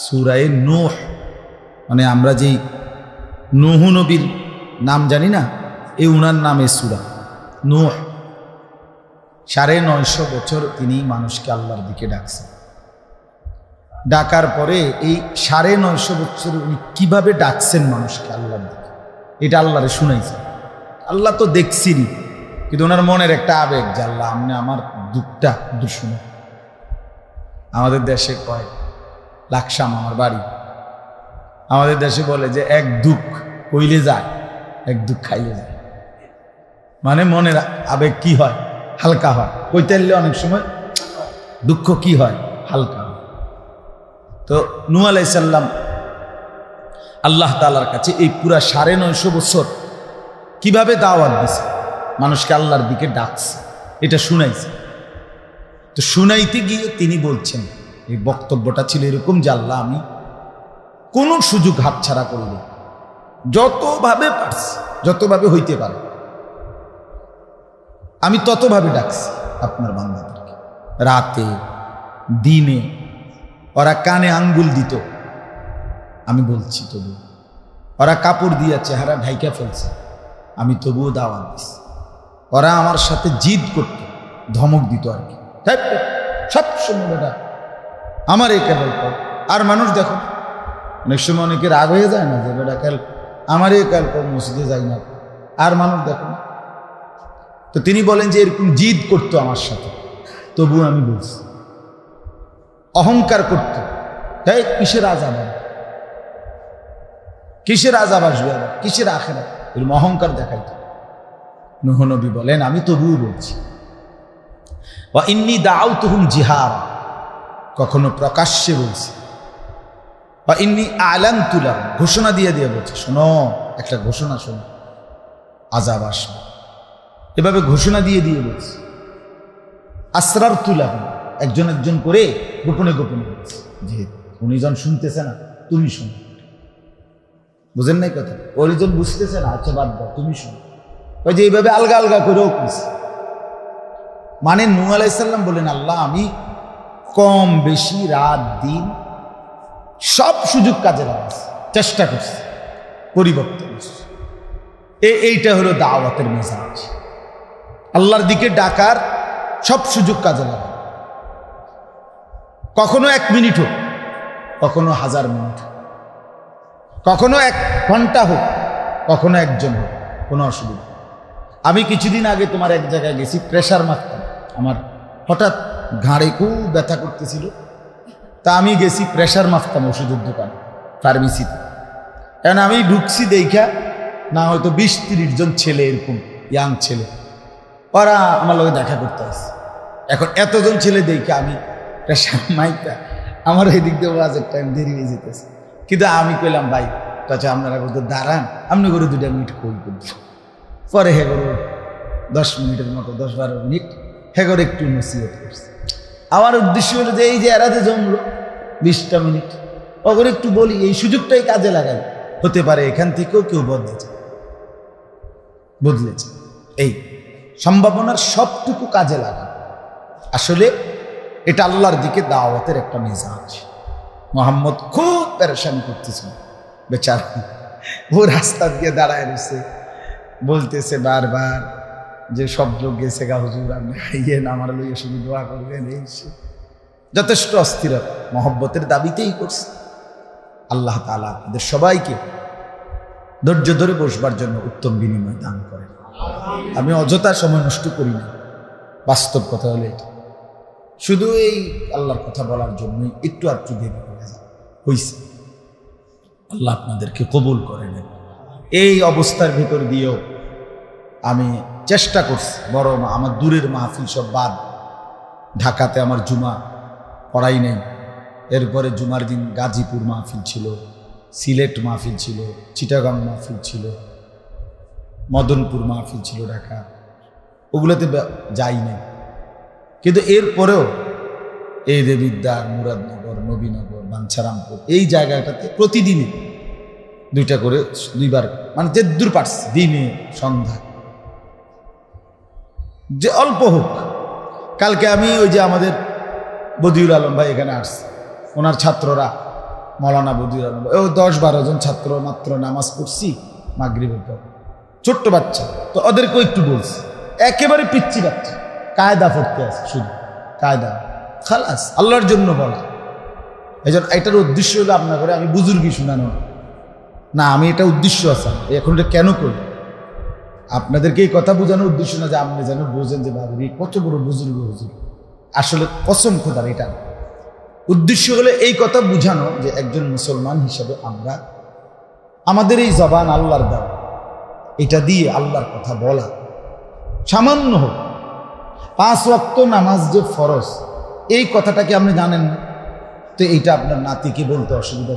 সূরায়ে নূহ, মানে আমরা যেই নূহ নবীর নাম জানি না, এই উনার নামে সূরা নূহ। 950 বছর তিনি মানুষকে আল্লাহর দিকে ডাকছেন। ডাকার পরে এই 950 বছর উনি কিভাবে ডাকছেন মানুষকে আল্লাহর দিকে, এটা আল্লাহরে শুনাইছেন। আল্লাহ তো দেখছিনি, কিন্তু ওনার মনের একটা আবেগ যে আল্লাহ আপনি আমার দুঃখটা শুনো। আমাদের দেশে কয় লাকসাম আমার বাড়ি, আমাদের দেশে বলে যে এক দুঃখ কইলে যায়, এক দুঃখ খাইলে যায়। মানে মনের আবেগ কি হয়, হালকা হয়। কইতে অনেক সময় দুঃখ কি হয়, হালকা হয়। তো নূহ আলাইহিস সালাম আল্লাহ তাআলার কাছে এই পুরা 950 বছর কিভাবে দাওয়াত দিছে, মানুষকে আল্লাহর দিকে ডাকছে, এটা শুনাইছে। তো শুনাইতে গিয়ে তিনি বলছেন, এই বক্তব্যটা ছিল এরকম যে আল্লাহ আমি কোন সুযোগ হাতছাড়া করব, যতভাবে পারছি, যতভাবে হইতে পারে আমি ততভাবে ডাকছি আপনার বান্দাদেরকে। রাতে দিনে ওরা কানে আঙ্গুল দিত, আমি বলছি তবু। ওরা কাপড় দিয়া চেহারা ঢাইকা ফেলছে, আমি তবুও দাওয়াত দিছি। ওরা আমার সাথে জিদ করত, ধমক দিত আর কি, সব সময় বেটা আমার এই কেবল কর। আর মানুষ দেখো অনেক সময় অনেকে রাগ হয়ে যায় না যে বেটা কাল আমার এই কাল কর, মসজিদে যাই না। আর মানুষ দেখো না। তো তিনি বলেন যে এরকম জিদ করতো আমার সাথে, তবু আমি বলছি। অহংকার করতো, তাই কিসের আযাব, কিসের আযাব আসবে, আবার কিসের আখিরাত, এরকম অহংকার দেখাইতো। নূহ নবী বলেন আমি তবুও বলছি। ওয়া ইন্নী দাআউতুহুম জিহারা, কখনো প্রকাশ্যে বলছি। ওয়া ইন্নী আ'লানতু লাহুম, ঘোষণা দিয়ে দিয়ে বলছি, শোনো একটা ঘোষণা শোনো, আযাব আসবে, এভাবে ঘোষণা দিয়ে দিয়ে বলছি। আসরারতু লাহুম, একজন একজন করে গোপনে গোপনে বলছি, যে উনিজন শুনতেছে না তুমি শোনো। বুঝেন নাই কথা, ওইজন বুঝতেছে না, আচ্ছা বাদ দাও তুমি শোনো। ওই যে এইভাবে আলগা আলগা করেও বলছি। মানে নূহ আলাইহিস সালাম বলেন আল্লাহ আমি কম বেশি রাত দিন সব সুযোগ কাজে লাগাচ্ছি, চেষ্টা করছি, পরিবর্তন করছি। এইটা হলো দাওয়াতের মেজাজ, আল্লাহর দিকে ডাকার সব সুযোগ কাজে লাগা। কখনো 1 মিনিট হোক, কখনো 1000 মিনিট হোক, কখনো 1 ঘন্টা হোক, কখনো একজন হোক, কোনো অসুবিধা। আমি কিছুদিন আগে তোমার এক জায়গায় গেছি, প্রেশার মারতাম, আমার হঠাৎ ঘাড়ে খুব ব্যথা করতেছিল, তা আমি গেছি প্রেশার মারতাম ওষুধের দোকানে, ফার্মেসিতে। কারণ আমি ঢুকছি দেখা না হয়তো 20-30 জন ছেলে, এরকম ইয়াং ছেলে, ওরা আমার লগে দেখা করতে আসছে। এখন এতজন ছেলে দেখে আমি প্রেশার মাইকটা, আমার এই দিক দিয়ে ওয়াজের টাইম দেরি হয়ে যেতেছে। কিন্তু আমি কইলাম ভাই আচ্ছা আপনারা কত দাঁড়ান, আপনি করে 2 মিনিট কই করছি। পরে হে করো 10 মিনিটের মতো, 10-12 মিনিট হে করে একটু নসিহত করছি। আমার উদ্দেশ্য হলো যে এই যে এরা যে জমলো 20টা মিনিট, ওগুলো একটু বলি, এই সুযোগটাই কাজে লাগাই, হতে পারে এখান থেকেও কেউ বদলেছে। এই সম্ভাবনার সবটুকু কাজে লাগা, আসলে এটা আল্লাহর দিকে দাওয়াতের একটা মেজাজ। মুহাম্মদ খুব পেরেশানি করতেছিল বেচারা, ও রাস্তা দিয়ে দাঁড়ায় রয়েছে, বলতেছে বারবার যে সব লোক গেছে গা হুজুর, আপনি আইয়েন আমার লইয়া শুধু দোয়া করবেন। এই যথেষ্ট অস্থির মহব্বতের দাবিতেই করছে। আল্লাহ তাআলা আপনাদের সবাইকে ধৈর্য ধরে বসবার জন্য উত্তম বিনিময় দান করেন। আমি অযথা সময় নষ্ট করি না, বাস্তব কথা হলো এটা। শুধু এই আল্লাহর কথা বলার জন্যই একটু আধটু দেরি হয়েছে। আল্লাহ আপনাদেরকে কবুল করে নেন। এই অবস্থার ভিতর দিয়েও আমি চেষ্টা করছি, বড় আমার দূরের মাহফিল সব বাদ, ঢাকাতে আমার জুমা পড়াই নেই, এরপরে জুমার দিন গাজীপুর মাহফিল ছিল, সিলেট মাহফিল ছিল, চিটাগাং মাহফিল ছিল, মদনপুর মাহফিল ছিল ঢাকা, ওগুলোতে যাই নাই। কিন্তু এরপরেও এই দেবিদ্বার, মুরাদনগর, নবীনগর, বাঞ্ছারামপুর, এই জায়গাটাতে প্রতিদিনই 2টা করে 2বার, মানে যে দূর পারছি, দিনে সন্ধ্যা, যে অল্প হোক। কালকে আমি ওই যে আমাদের বদিউল আলম ভাই এখানে আসছে, ওনার ছাত্ররা মৌলানা বদিউর আলম, ও 10-12 জন ছাত্র মাত্র নামাজ পড়ছি মাগরিবের পর, ছোট্ট বাচ্চা, তো ওদেরকেও একটু বলছি, একেবারে পিচ্ছি বাচ্চা, কায়দা পড়তে আছে, শুধু কায়দা, খালাস, আল্লাহর জন্য বলা। এই জন্য এটার উদ্দেশ্য হলো আপনার করে আমি বুজুর্গি শোনানো না, আমি এটা উদ্দেশ্য আছে এখন এটা কেন করি, আপনাদেরকে এই কথা বোঝানোর উদ্দেশ্য না যে আপনি যেন বোঝেন যে ভাবি কত বড় বুজুর্গ হুজুর, আসলে কসম খোদার এটা না। উদ্দেশ্য হলে এই কথা বুঝানো যে একজন মুসলমান হিসেবে আমরা আমাদের এই জবান আল্লাহর দেওয়া, এটা দিয়ে আল্লাহর কথা বলা, সামান্য হোক 5 ওয়াক্ত নামাজ যে ফরজ, এই কথাটা কি আপনি জানেন না? তো এইটা আপনার নাতিকে বলতে অসুবিধা,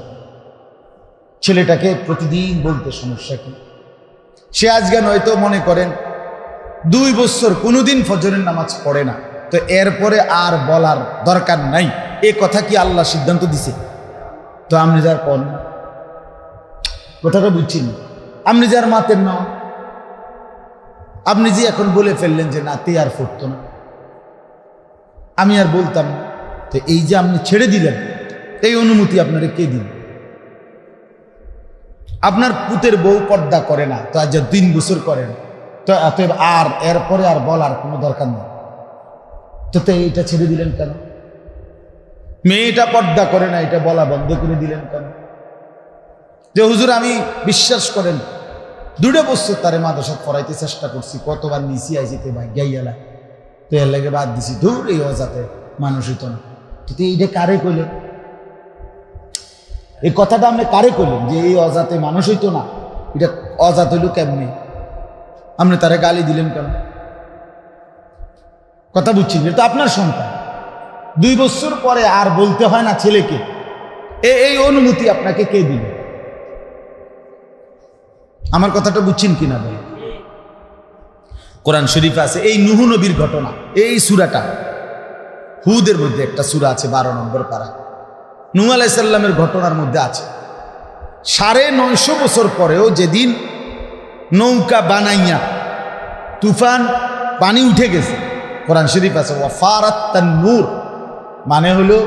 ছেলেটাকে প্রতিদিন বলতে সমস্যা কি? সে আজকে নয়তো মনে করেন 2 বছর কোনোদিন ফজরের নামাজ পড়ে না, তো এরপরে আর বলার দরকার নাই, এ কথা কি আল্লাহ সিদ্ধান্ত দিছে? তো আপনি যার কন না, কথাটা বুঝছেন, আপনি যার মাতের না, আপনি যে এখন বলে ফেললেন যে নাতি আর পড়তো না, আমি আর বলতাম না, তো এই যে আপনি ছেড়ে দিলেন, এই অনুমতি আপনারা কে দিন? আপনার পুতের বউ পর্দা করে না, তো আজ 3 বছর করেন, তো অতএব আর এরপরে আর বলার কোনো দরকার নেই, তো এইটা ছেড়ে দিলেন কেন? মেয়েটা পর্দা করে না, এটা বলা বন্ধ করে দিলেন কেন? যে হুজুর আমি বিশ্বাস করেন 2 বছর তারে মাদ্রাসা পড়াইতে চেষ্টা করছি, কতবার নিচি আইসিতে ভাই গাইয়ালা, তো এর লাগে বাদ দিছি, দূর এই অজাতে মানুষ হইতো না। তো এইটা কারে কইলেন? এই কথাটা আপনি কারে কইলেন যে এই অজাতে মানুষ হইতো না? এটা অজাত হইল কেমনি? আপনি তারে গালি দিলেন কেন? কথা বুঝছেন? এটা আপনার সন্তান, 2 বছর পরে আর বলতে হয় না ছেলেকে, এই অনুমতি আপনাকে কে দিল? আমার কথাটা বুঝছেন কিনা বলে? কোরআন শরীফে আছে এই নূহ নবীর ঘটনা, এই সূরাটা হুদের মধ্যে একটা সূরা আছে 12 নম্বর পারা, নূহ আলাইহিস সালামের ঘটনার মধ্যে আছে 950 বছর পরেও যেদিন নৌকা বানাইয়া তুফান, পানি উঠে গেছে, কোরআন শরীফ আছে ওয়াফারাত তান্নুর, মানে হলো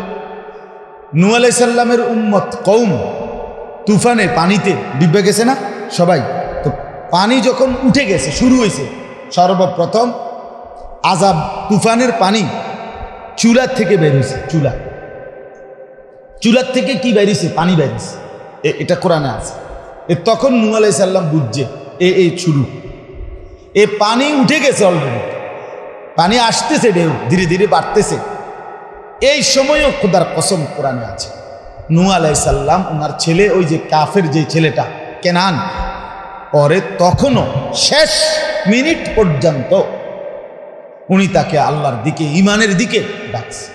নূহ আলাইহিস সালামের উম্মত কওম তুফানে পানিতে ডুবে গেছে না সবাই, তো পানি যখন উঠে গেছে, শুরু হয়েছে, সর্বপ্রথম আযাব তুফানের পানি চুলার থেকে বের হয়েছে, চুলার থেকে কি বেরিয়েছে? পানি বেরিয়েছে, এটা কোরআনে আছে। তখন নূহ আলাইহিস সালাম বুঝছে এই শুরু, এ পানি উঠে গেছে, অলরেডি পানি আসতেছে, ঢেউ ধীরে ধীরে বাড়তেছে। এই সময়ও খোদার কসম কোরআনে আছে, নূহ আলাইহিস সালাম ওনার ছেলে, ওই যে কাফের যে ছেলেটা কেনান, পরে তখনও শেষ মিনিট পর্যন্ত উনি তাকে আল্লাহর দিকে, ইমানের দিকে ডাকছে,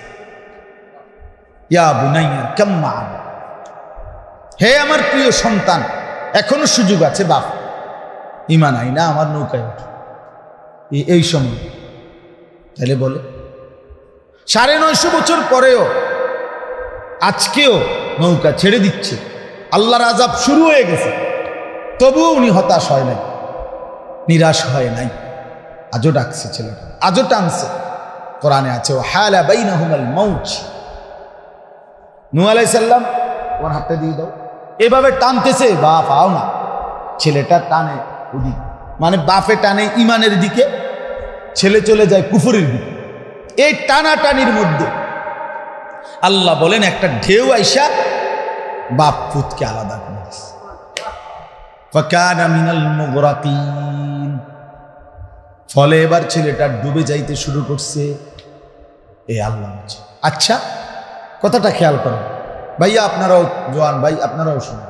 ইয়া বুনাইয়া কাম মা'আনা, হে আমার প্রিয় সন্তান, এখনো সুযোগ আছে, বাপ ইমান আইনা আমার নৌকায় ওঠে। এই সময় তাহলে বলে 950 বছর পরেও আজকেও নৌকা ছেড়ে দিচ্ছে, আল্লাহর আযাব শুরু হয়ে গেছে, তবুও উনি হতাশ হয় নাই, নিরাশ হয় নাই, আজও ডাকছে ছেলেটা, আজও টানছে। কোরআনে আছে ওয়াহালা বাইনাহুমাল মাউজ, নূহ আলাইহিস সালাম ওর হাতটা দিয়ে দাও, এভাবে টানতেছে, বাপ আও না, ছেলেটা টানে ওদিক, মানে বাপে টানে ইমানের দিকে, ছেলে চলে যায় কুফরের দিকে। এই টানাটানির মধ্যে আল্লাহ বলেন একটা ঢেউ আইসা বাপ পুতকে আলাদা করে দিয়েছে, ফাকানা মিনাল মুগরাকিন, ফলে এবার ছেলেটা ডুবে যাইতে শুরু করছে। এই আল্লাহ বলছে। আচ্ছা কথাটা খেয়াল করেন ভাইয়া, আপনারাও জোয়ান ভাই, আপনারাও শুনুন,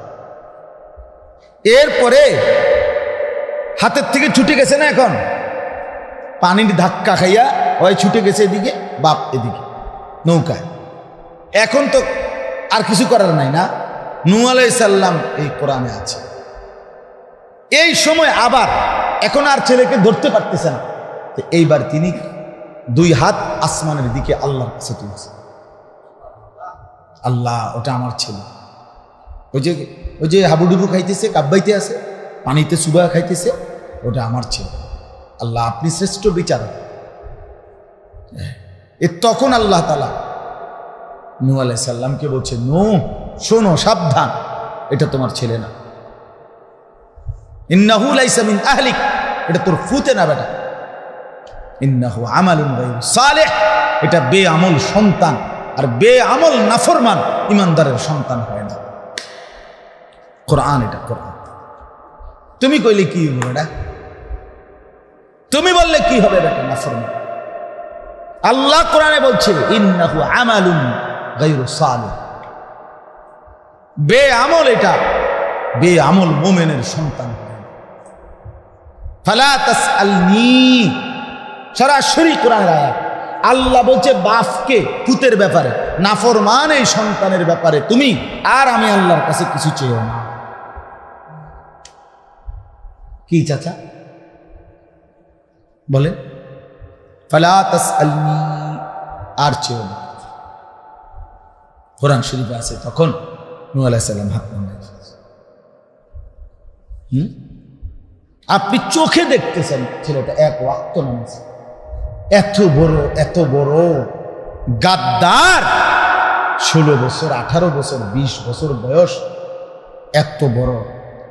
এরপরে হাতের থেকে ছুটে গেছে না, এখন পানির ধাক্কা খাইয়া হয় ছুটে গেছে এদিকে, বাপ এদিকে নৌকায়, এখন তো আর কিছু করার নাই না। নূহ আলাইহিস সালাম এই কোরআনে আছে। এই সময় আবার এখন আর ছেলেকে ধরতে পারতেছে না, এইবার তিনি 2 হাত আসমানের দিকে আল্লাহর কাছে তুলছে, আল্লাহ ওটা আমার ছেলে, ওই যে হাবুডুবু খাইতেছে, কাব্বাইতে আছে, পানিতে সুবা খাইতেছে, ওটা আমার ছেলে, আল্লাহ আপনি শ্রেষ্ঠ বিচারক। তখন আল্লাহ তাআলা নূহ আলাইহিস সালামকে বলছে, নূহ শোনো, সাবধান, এটা তোমার ছেলে না। ইন্নাহু লাইসা মিন আহলিক, এটা তোর ফুতে না বেটা। ইন্নাহু আমালুন গায়রু সালিহ, এটা বেআমল সন্তান, আর বেআমল নাফরমান ইমানদারের সন্তান হয় না। কোরআন, এটা কোরআন। তুমি কইলে কি হবে বেটা? তুমি বললে কি হবে বেটা? নাফরমান। আল্লাহ কোরআনে বলছে ইন্নাহু আমালুন গায়রু সালিহ, বেআমল, এটা বেআমল মুমিনের সন্তান হয় না। ফালা তাসআলনি, সরাসরি কোরআনের আয়াত। আল্লাহ বলছে বাপকে পুতের ব্যাপারে, নাফরমান এই সন্তানের ব্যাপারে তুমি আর আমি আল্লাহর কাছে কিছু চেয়েও না। কি চাচা বলে? ফালা তাসআলনি, আর চেয়েও না। কোরআন শরীফে আছে তখন নূহ আলাইহিস সালাম হাত নামায়। আপনি চোখে দেখতেছেন ছেলেটা এক ওয়াক্ত নামাজ, এত বড় গাদ্দার, 16 বছর 18 বছর 20 বছর বয়স, এত বড়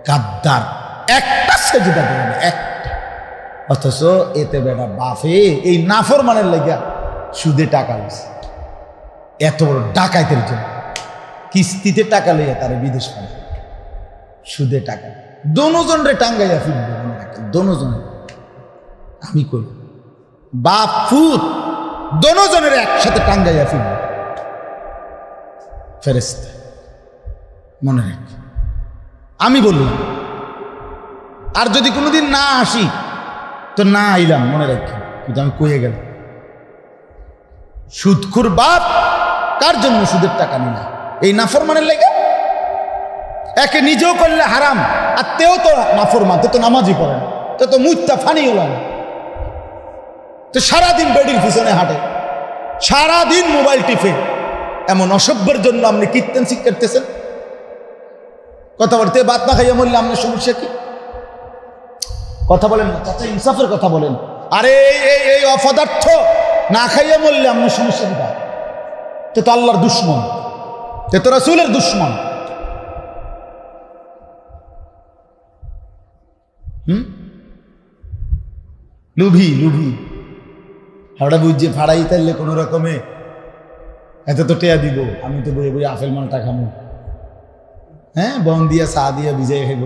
গাদ্দার, একটা সেজদা দেয় না, একটা। অথচ এতে বেটা বাপে এই নাফরমানের লাগা সুদে টাকা লইছে, এত বড় ডাকাইতের জন্য কিস্তিতে টাকা লইয়া তারে বিদেশ পায়, সুদে টাকা। দোনোজনরে টাঙ্গাইয়া ফিরবে, মনে রাখেন, দোনোজনে। আমি কই বাপ ফুত দোনোজনের একসাথে টাঙ্গাইয়া ফিরবে ফেরেশতা, মনে রাখ। আমি বললাম, আর যদি কোনোদিন না আসি তো না আইলাম, মনে রাখি, কিন্তু আমি কইয়ে গেলাম। সুদখোর বাপ কার জন্য সুদের টাকা নিলা? এই নাফরমানের লেগে। একে নিজেও করলে হারাম, আর তেও তো নাফরমান, তো নামাজই পড়ে না, তো মুত্তা ফানি হলো না, তো সারাদিন বেডির পিছনে হাঁটে, সারাদিন মোবাইল টিপে। এমন অসভ্যের জন্য আপনি কীর্তন শিখতেছেন, কথা বলতে বাত না খাইয়া মরলে আপনার সমস্যা কি? কথা বলেন না চাচা, ইনসাফের কথা বলেন। আরে এই অপদার্থ না খাইয়া মরলে আপনার সমস্যা কি? তো আল্লাহর দুশ্মন, তো রাসূলের দুশ্মন। লুভি হাওড়া বুঝছে ফাড়াই তাইলে কোনো রকমে এত তো টেয়া দিব, আমি তো বই বই আপেল মালটা খামো, হ্যাঁ, বন দিয়া চা দিয়া ভিজাই খাইব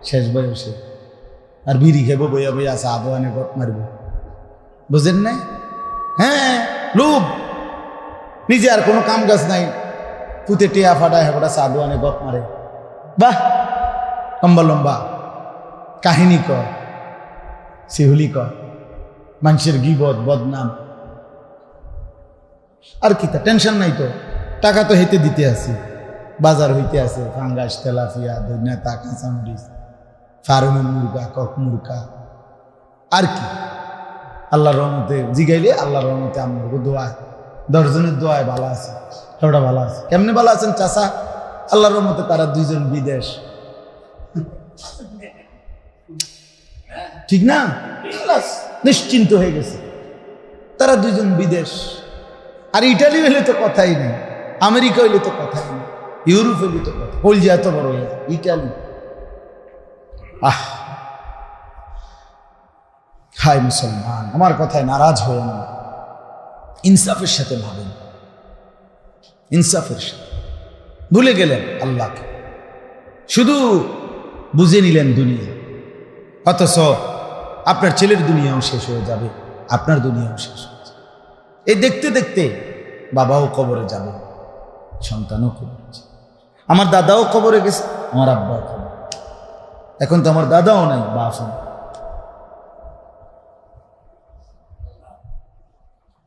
শেষ বয়সে, আর বিড়ি খাইব বইয়া বইয়া চা দোয়ানে গপ মারব, বুঝেন নাই? হ্যাঁ, লোভ। নিজে আর কোনো কাম কাজ নাই, পুঁতে টেয়া ফাটায় হেবটা চা দোয়ানে গপ মারে। বাহ, লম্বা লম্বা কাহিনী কর, শিহুলি কর, মানুষের গিবত বদনাম, আর কি তা টেনশন নাই তো, টাকা তো হেঁটে দিতে আসি, বাজার হইতে আছে, ফাঙ্গাস, তেলাফিয়া, ধনিয়া, কাঁচামরিচ, ফার্মের মুরগা, কক মুরগা, আর কি। আল্লাহর রহমতে জিগাইলে আল্লাহর রহমতে আমার দোয়া, 10 জনের দোয়ায় ভালো আছে, সবটা ভালো আছে। কেমনে ভালো আছেন চাচা? আল্লাহর রহমতে তারা 2 জন বিদেশ, ঠিক না? নিশ্চিন্ত হয়ে গেছে, তারা 2 জন বিদেশ। আর ইটালি হইলে তো কথাই নেই, আমেরিকা হইলে তো কথাই নেই, ইউরোপ হইলে তো কথা, কলজি এত বড় হয়ে যায়, ইটালি। হাই মুসলমান, আমার কথায় নারাজ হয়ে না, ইনসাফের সাথে ভাবেন, ইনসাফের সাথে। ভুলে গেলেন আল্লাহকে, শুধু বুঝে নিলেন দুনিয়া, অথচ আপনার ছেলের দুনিয়াও শেষ হয়ে যাবে, আপনার দুনিয়াও শেষ হয়ে যাবে। এই দেখতে দেখতে বাবাও কবরে যাবে, সন্তানও কবরে যাবে। আমার দাদাও কবরে গেছে, আমার আব্বাও কবরে, এখন তো আমার দাদাও নাই,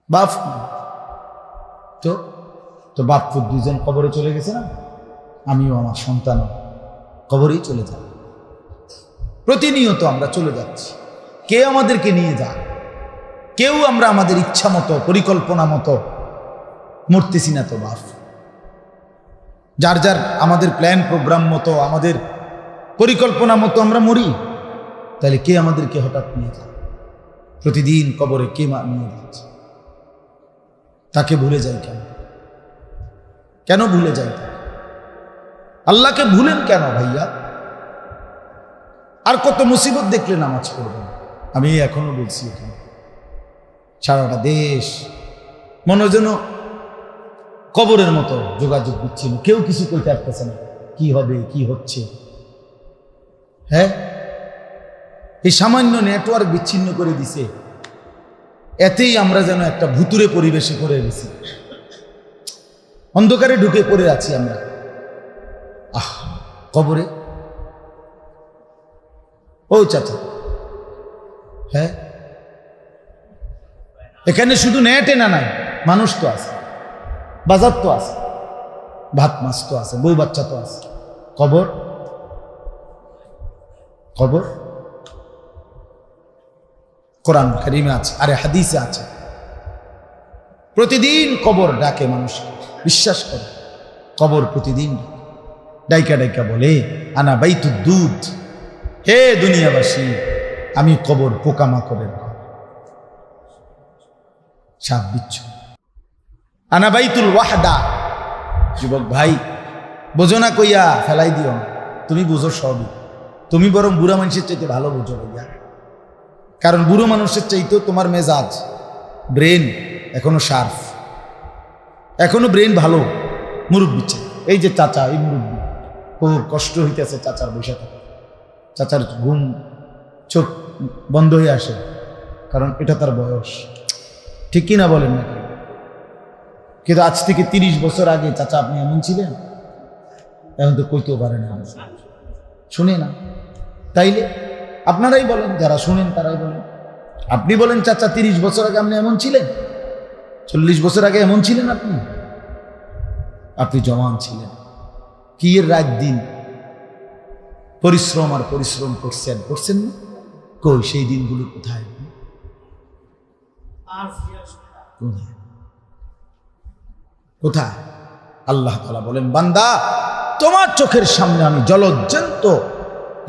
বাপ তো বাপ 2 জন কবরে চলে গেছে না, আমিও আমার সন্তানও কবরেই চলে যাব। প্রতিনিয়ত আমরা চলে যাচ্ছি, কে আমাদেরকে নিয়ে যায়? কেউ আমরা আমাদের ইচ্ছা মতো, পরিকল্পনা মতো মরতেছি না তো বাপ। যার যার আমাদের প্ল্যান প্রোগ্রাম মতো, আমাদের পরিকল্পনা মতো আমরা মরি, তাহলে কে আমাদেরকে হঠাৎ নিয়ে যায়? প্রতিদিন কবরে কে নিয়ে যাচ্ছে, তাকে ভুলে যায় কেন? কেন ভুলে যাই? আল্লাহকে ভুলেন কেন ভাইয়া? আর কত মুসিবত দেখলে নামাজ পড়বেন? আমি এখনো বলছি, এখানে সারাটা দেশ মনে যেন কবরের মতো, যোগাযোগ বিচ্ছিন্ন, কেউ কিছু করতে পারতেছে না, কি হবে কি হচ্ছে। হ্যাঁ, এই সামান্য নেটওয়ার্ক বিচ্ছিন্ন করে দিছে, এতেই আমরা যেন একটা ভুতুরে পরিবেশে পড়ে গেছি, অন্ধকারে ঢুকে পড়ে আছি আমরা। কবরে ও চাচা, হ্যাঁ, এখানে শুধু নেটে না নাই, মানুষ তো আছে, বাজার তো আছে, ভাত মাছ তো আছে, বউ বাচ্চা তো আছে। কবর, কবর কোরআন কারিমে আছে, আরে হাদিসে আছে, প্রতিদিন কবর ডাকে মানুষকে। বিশ্বাস করে কবর প্রতিদিন ডাইকা ডাইকা বলে, আনা বাইতুদ দুধ, হে দুনিয়াবাসী, আমি কবর পোকামাকড়ের ঘর, সাপ বিচ্ছু। আনা বাইতুল ওয়াহদা। যুবক ভাই, বোঝো না কইয়া ফেলাই দিও না, তুমি বুঝো সবই। তুমি বরং বুড়া মানুষের চাইতে ভালো বুঝো ভাইয়া, কারণ বুড়ো মানুষের চাইতেও তোমার মেজাজ, ব্রেন এখনো শার্প, এখনো ব্রেন ভালো। মুরব্বী চাই, এই যে চাচা, এই মুরব্বী, খুব কষ্ট হইতেছে চাচার বসে থাকে, চাচার ঘুম চোখ বন্ধ হয়ে আসে, কারণ এটা তার বয়স, ঠিক কিনা বলেন না? কিন্তু আজ থেকে 30 বছর আগে চাচা আপনি এমন ছিলেন? এখন তো কইতেও পারে না, শুনে না। তাইলে আপনারাই বলেন, যারা শুনেন তারাই বলেন। আপনি বলেন চাচা 30 বছর আগে আপনি এমন ছিলেন, 40 বছর আগে এমন ছিলেন আপনি? আপনি জওয়ান ছিলেন, কি এর রাত দিন পরিশ্রম আর পরিশ্রম করছেন, করছেন না? কই সেই দিনগুলো কোথায়? কোথায়? আল্লাহ তাআলা বলেন, বান্দা, তোমার চোখের সামনে আমি জলজ্জান্ত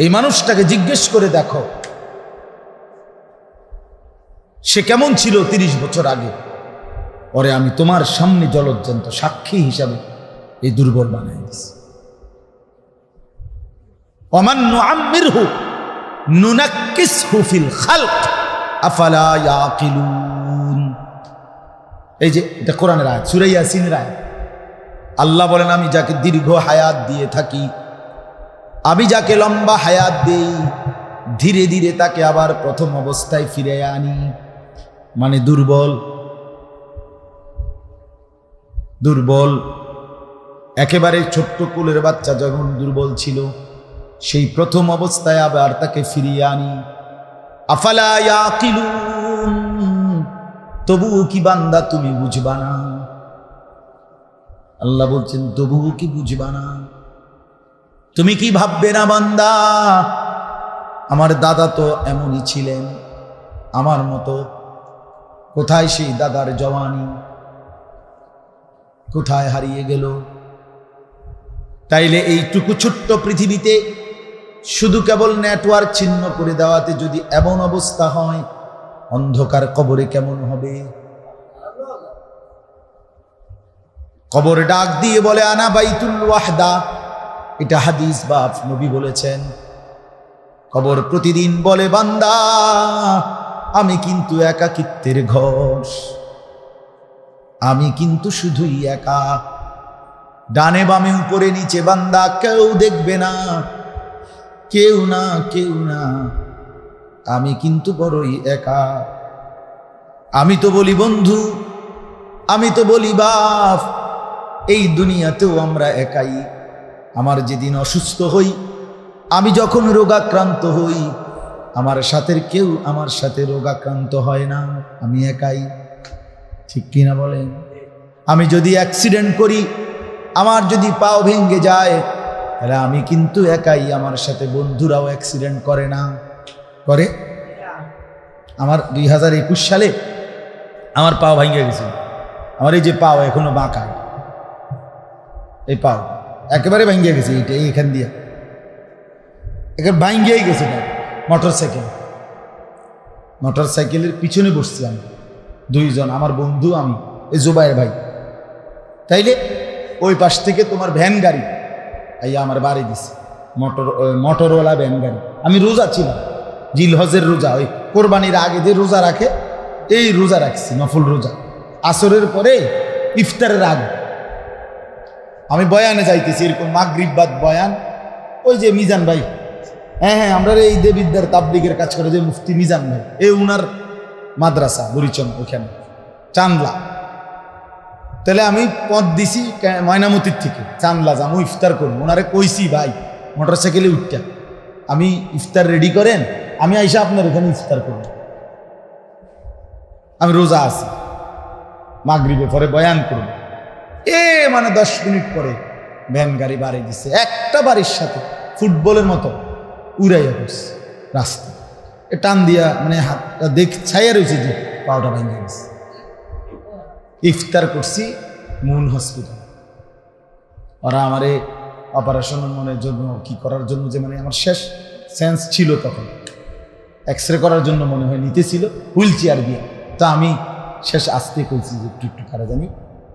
এই মানুষটাকে জিজ্ঞেস করে দেখো, সে কেমন ছিল 30 বছর আগে। পরে আমি তোমার সামনে জলজ্জান্ত সাক্ষী হিসাবে এই দুর্বল বানাই দিছি। ওমান নুআম্মিরহু নুনাক্কিসহু ফিল খালক আফালা ইয়াকিলুন। এই যে এটা কোরআনের আয়াত, সূরা ইয়াসিনের আয়াত। আল্লাহ বলেন, আমি যাকে দীর্ঘ হায়াত দিয়ে থাকি, আমি যাকে লম্বা হায়াত দেই, ধীরে ধীরে তাকে আবার প্রথম অবস্থায় ফিরে আনি। মানে দুর্বল, দুর্বল একেবারে ছোট্ট কুলের বাচ্চা যখন দুর্বল ছিল, সেই প্রথম অবস্থায় আবার তাকে ফিরিয়ে আনি। আফালা ইয়াকিলুন, তবুও কি বান্দা তুমি বুঝবা না? আল্লাহ বলছেন, তবুও কি বুঝবা না? তুমি কি ভাববে না বান্দা, আমার দাদা তো এমনই ছিলেন আমার মতো। কোথায় সেই দাদার জওয়ানি, কোথায় হারিয়ে গেল? তাইলে এইটুকু ছোট্ট পৃথিবীতে শুধু কেবল নেটওয়ার্ক ছিন্ন করে দেওয়াতে যদি এমন অবস্থা হয়, অন্ধকার কবরে কেমন হবে? কবর ডাক দিয়ে বলে, আনা বাইতুল ওয়াহদা। এটা হাদিস বা নবী বলেছেন। কবর প্রতিদিন বলে, বান্দা, আমি কিন্তু একাকিত্বের ঘর, আমি কিন্তু শুধুই একা। ডানে বামে উপরে নিচে বান্দা, কেউ দেখবে না, কেউ না, কেউ না, আমি কিন্তু বড়ই একা। আমি তো বলি বন্ধু, আমি তো বলি বাপ, এই দুনিয়াতেও আমরা একাই। আমার যেদিন অসুস্থ হই, আমি যখন রোগাক্রান্ত হই, আমার সাথের কেউ আমার সাথে রোগাক্রান্ত হয় না, আমি একাই। ঠিক কিনা বলেন? আমি যদি অ্যাক্সিডেন্ট করি, আমার যদি পাও ভেঙে যায়, তাহলে আমি কিন্তু একাই, আমার সাথে বন্ধুরাও অ্যাক্সিডেন্ট করে না, করে? আমার 2021 সালে আমার পাও ভেঙে গেছে। আমার এই যে পাও এখনো বাঁকা, এই পাও একেবারে ভেঙে গেছে, এইটা এইখান দিয়ে একেবারে ভাঙ্গিয়েই গেছে। মোটর সাইকেলের পিছনে বসছি আমি, 2 জন, আমার বন্ধু, আমি, এই জুবাইর ভাই। তাইলে ওই পাশ থেকে তোমার ভ্যান গাড়ি আইয়া আমার বাড়ি দিছে, মোটরওয়ালা ভ্যান গাড়ি। আমি রোজা ছিলাম, জিলহজের রোজা, ওই কোরবানির আগে যে রোজা রাখে এই রোজা রাখছি, নফল রোজা। আসরের পরে ইফতারের আগে আমি বয়ানে যাইতেছি, এরকম মাগরিব বাদ বয়ান। ওই যে মিজান ভাই, হ্যাঁ আমরা এই দেবিদ্যার তাবলিগের কাজ করে যে মুফতি মিজান ভাই, এই উনার মাদ্রাসা বুড়িচং ওখানে চান্দলা। তাহলে আমি পথ দিছি ময়নামতির থেকে চান্দলা যাম ইফতার করবো। ওনারে কইছি ভাই মোটর সাইকেলে উঠটা আমি ইফতার রেডি করেন, আমি আইসা আপনার এখানে ইফতার করব। আমি রোজা আছি, মাগরিবে পরে বয়ান করব। মানে 10 মিনিট পরে ভ্যান গাড়ি বাড়ি দিচ্ছে, একটা বাড়ির সাথে ফুটবলের মতো উড়াইয়া পড়ছে রাস্তা। টান দিয়া মানে হাতটা ছাইয়া রয়েছে যে পাওটা ভেঙে গেছে। ইফতার করছি মুন হসপিটাল। ওরা আমারে অপারেশনের মনের জন্য কি করার জন্য যে মানে আমার শেষ সেন্স ছিল তখন, এক্সরে করার জন্য মনে হয় নিতেছিল হুইল চেয়ার দিয়ে। তো আমি শেষ আসতে কইছি যে একটু কারা জানি,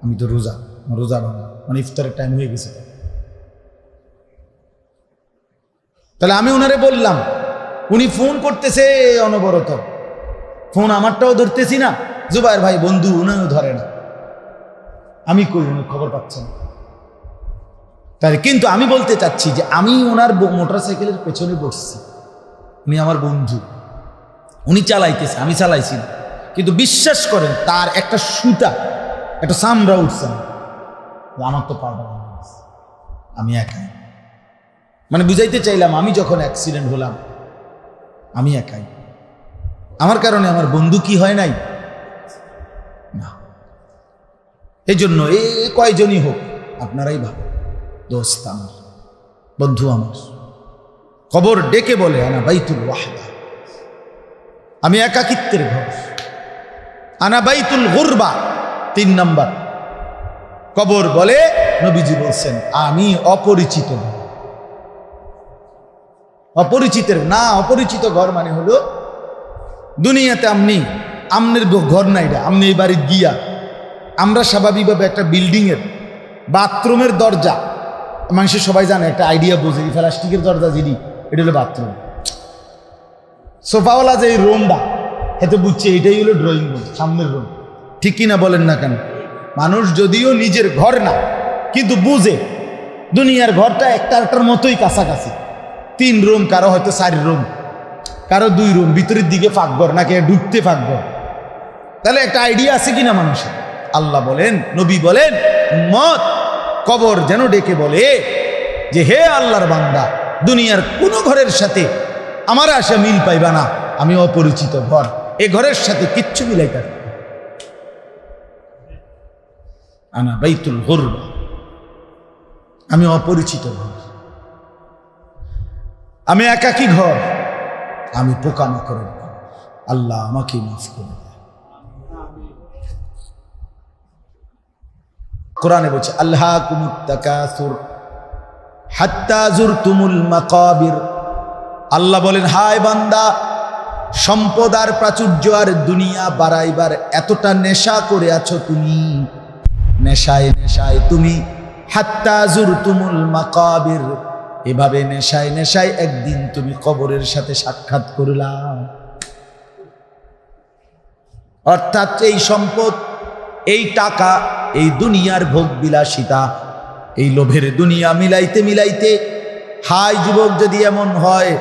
আমি তো রোজা ভাঙা, মানে ইফতারের টাইম হয়ে গেছে। তাহলে আমি ওনারে বললাম, উনি ফোন করতেছে অনবরত, ফোন আমারটাও ধরতেছি না, জুবায়ের ভাই বন্ধু উনিও ধরে না, আমি কই উনি খবর পাচ্ছেন। তাহলে কিন্তু আমি বলতে চাচ্ছি যে আমি ওনার মোটর সাইকেলের পেছনে বসছি, উনি আমার বন্ধু, উনি চালাইতেছে আমি চালাইছি না, কিন্তু বিশ্বাস করেন তার একটা সুতা একটা চামড়া উঠছে না, আমার তো পারবো না, আমি একাই। মানে বুঝাইতে চাইলাম আমি যখন অ্যাক্সিডেন্ট হলাম আমি একাই, আমার কারণে আমার বন্ধু কি হয় নাই না। এই জন্য এই কয়জনই হোক আপনারাই ভাবেন, দোস্ত আমার, বন্ধু আমার, কবর ডেকে বলে আনা বাইতুল ওয়াহদা, আমি একাকিত্বের ঘর। আনা বাইতুল গুরবা 3 নাম্বার, কবর বলে নবীজি বলছেন আমি অপরিচিত ঘর। অপরিচিতের না, অপরিচিত ঘর মানে হলো দুনিয়াতে আমনের ঘর নাই রে, আমনি এই বাড়ি গিয়া আমরা স্বাভাবিকভাবে একটা বিল্ডিংয়ের বাথরুমের দরজা, মানুষের সবাই জানে একটা আইডিয়া বোঝে, প্লাস্টিকের দরজা যিনি, এটা হলো বাথরুম। সোফাওয়ালা যে রুমটা এতে বুঝছে এটাই হলো ড্রয়িং রুম, সামনের রুম, ঠিক কিনা বলেন না কেন? মানুষ যদিও নিজের ঘর না কিন্তু বুঝে দুনিয়ার ঘরটা একটার মতোই কাছাকাছি, 3 রুম, কারো হয়তো 4 রুম, কারো 2 রুম, ভিতরের দিকে ফাঁকঘর নাকি ঢুকতে ফাঁকঘর। তাহলে একটা আইডিয়া আছে কিনা মানুষের? আল্লাহ বলেন, নবী বলেন, উম্মত কবর যেন ডেকে বলে যে হে আল্লাহর বান্দা, দুনিয়ার কোন ঘরের সাথে আমার আশা মিল পাইবা না, আমি অপরিচিত ঘর, এ ঘরের সাথে কিচ্ছু মিলাইতে পারবে না। আনা বাইতুল গুরবা, আমি অপরিচিত ঘর, আমি একাকী ঘর, আমি পোকামাকড়ের ঘর। আল্লাহ আমাকে মাফ করে দেয়। কোরআনে বলছে আল্লাহকুমুত তাকাসুর হাত্তা যুরতুমুল মাকাবির। আল্লাহ বলেন হায় বান্দা, সম্পদ আর প্রাচুর্য আর দুনিয়া বাড়াইবার এতটা নেশা করে আছো তুমি, নেশায় নেশায় তুমি হাত্তা যুরতুমুল মাকাবির, এভাবে নেশায় নেশায় একদিন তুমি কবরের সাথে সাক্ষাৎ করলা। অর্থাৎ এই সম্পদ, এই টাকা, এই দুনিয়ার ভোগ বিলাসিতা, এই লোভের দুনিয়া মিলাইতে মিলাইতে, হাই যুবক যদি এমন হয়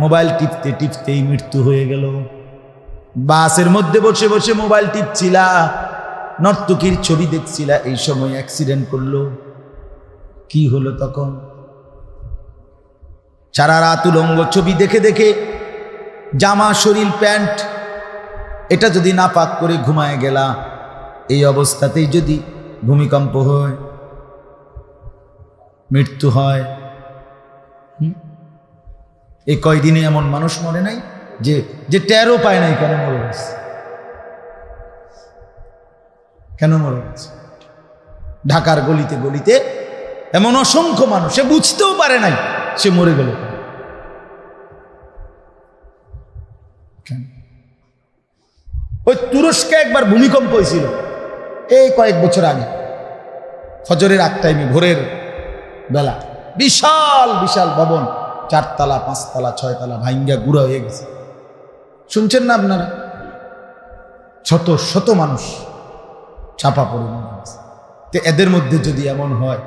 মোবাইল টিপতে টিপতেই মৃত্যু হয়ে গেল। বাসের মধ্যে বসে বসে মোবাইল টিপছিলা, নর্তকীর ছবি দেখছিলা, এই সময় অ্যাক্সিডেন্ট করলো, কি হলো তখন? সারা রাত উলঙ্গ ছবি দেখে দেখে জামা, শরীর, প্যান্ট এটা যদি না পাক করে ঘুমায় গেলা, এই অবস্থাতেই যদি ভূমিকম্প হয়, মৃত্যু হয়, এই কয়দিনে এমন মানুষ মরে নাই যে টেরও পায় নাই কেন মরে গেছে, কেন মরে গেছে। ঢাকার গলিতে গলিতে এমন অসংখ্য মানুষ, সে বুঝতেও পারে নাই সে মরে গেল। ওই তুরস্কে একবার ভূমিকম্প হয়েছিল এই কয়েক বছর আগে, ফজরের আগ টাইমে, ভোরের বেলা, বিশাল বিশাল ভবন, 4 তলা 5 তলা 6 তলা ভাঙ্গা গুঁড়া হয়ে গেছে। শুনছেন না আপনারা? শত শত মানুষ চাপা পড়ে গেছে। তো এদের মধ্যে যদি এমন হয়